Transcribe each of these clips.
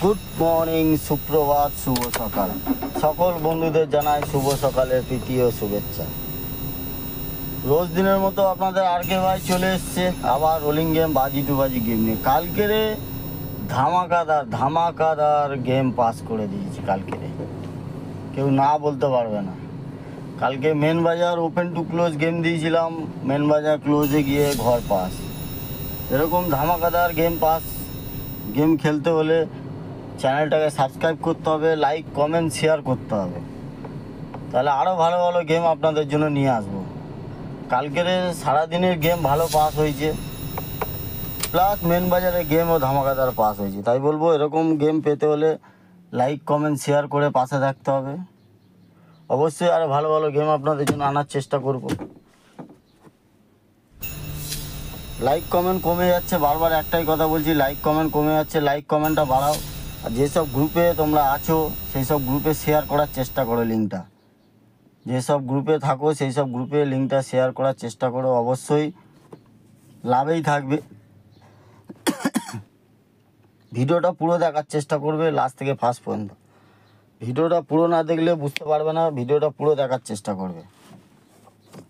Good morning, সুপ্রভাত, শুভ সকাল। সকল বন্ধুদের জানাই শুভ সকালের প্রীতি ও শুভেচ্ছা। রোজ দিনের মতো আপনাদের আরকে ভাই চলে এসছে আবার রোলিং গেম বাজি টু বাজি গেম নিয়ে। কালকেরে ধামাকাদার গেম পাস করে দিয়েছি। কালকেরে কেউ না বলতে পারবে না। কালকে মেন বাজার ওপেন টু ক্লোজ গেম দিয়েছিলাম, মেন বাজার ক্লোজে গিয়ে ঘর পাস। এরকম ধামাকাদার গেম খেলতে হলে চ্যানেলটাকে সাবস্ক্রাইব করতে হবে, লাইক কমেন্ট শেয়ার করতে হবে, তাহলে আরও ভালো ভালো গেম আপনাদের জন্য নিয়ে আসবো। কালকের সারাদিনের গেম ভালো পাস হয়েছে, প্লাস মেন বাজারে গেমও ধামাকাদার পাস হয়েছে। তাই বলবো এরকম গেম পেতে হলে লাইক কমেন্ট শেয়ার করে পাশে থাকতে হবে। অবশ্যই আরও ভালো ভালো গেম আপনাদের জন্য আনার চেষ্টা করব। লাইক কমেন্ট কমে যাচ্ছে, বারবার একটাই কথা বলছি, লাইক কমেন্ট কমে যাচ্ছে। লাইক কমেন্টটা বাড়াও, আর যেসব গ্রুপে তোমরা আছো সেই সব গ্রুপে শেয়ার করার চেষ্টা করো। লিঙ্কটা যেসব গ্রুপে থাকো সেই সব গ্রুপে লিঙ্কটা শেয়ার করার চেষ্টা করো। অবশ্যই লাভেই থাকবে। ভিডিওটা পুরো দেখার চেষ্টা করবে লাস্ট থেকে ফার্স্ট পর্যন্ত। ভিডিওটা পুরো না দেখলে বুঝতে পারবে না, ভিডিওটা পুরো দেখার চেষ্টা করবে।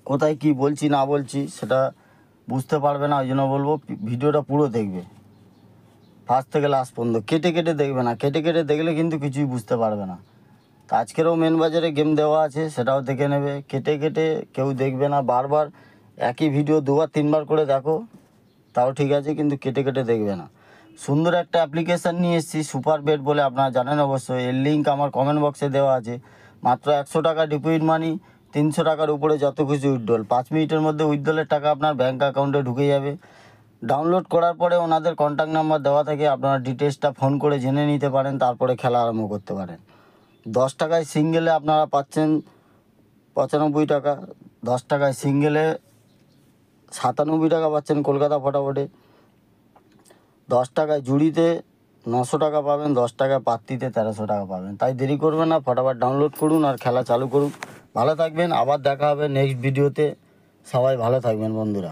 কোথায় কি বলছি না বলছি সেটা বুঝতে পারবে না, ওই জন্য বলবো ভিডিওটা পুরো দেখবে ফার্স্ট থেকে লাস্ট পর্যন্ত। কেটে কেটে দেখবে না, কেটে কেটে দেখলে কিন্তু কিছুই বুঝতে পারবে না। তো আজকেরও মেন বাজারে গেম দেওয়া আছে, সেটাও দেখে নেবে। কেটে কেটে কেউ দেখবে না, বারবার একই ভিডিও দুবার তিনবার করে দেখো তাও ঠিক আছে, কিন্তু কেটে কেটে দেখবে না। সুন্দর একটা অ্যাপ্লিকেশান নিয়ে এসেছি, সুপার বেট বলে, আপনারা জানেন অবশ্যই। এর লিঙ্ক আমার কমেন্ট বক্সে দেওয়া আছে। মাত্র 100 টাকা ডিপোজিট মানি, 300 টাকার উপরে যত কিছু উইথড্রল, 5 মিনিটের মধ্যে উইথড্রলের টাকা আপনার ব্যাঙ্ক অ্যাকাউন্টে ঢুকে যাবে। ডাউনলোড করার পরে ওনাদের কন্ট্যাক্ট নাম্বার দেওয়া থাকে, আপনারা ডিটেলসটা ফোন করে জেনে নিতে পারেন, তারপরে খেলা আরম্ভ করতে পারেন। 10 টাকায় সিঙ্গেলে আপনারা পাচ্ছেন 95 টাকা, 10 টাকায় সিঙ্গেলে 97 টাকা পাচ্ছেন কলকাতা ফটাফটে, 10 টাকায় জুড়িতে 900 টাকা পাবেন, 10 টাকায় পাত্তিতে 1300 টাকা পাবেন। তাই দেরি করবেন না, ফটাফট ডাউনলোড করুন আর খেলা চালু করুন। ভালো থাকবেন, আবার দেখা হবে নেক্সট ভিডিওতে। সবাই ভালো থাকবেন বন্ধুরা।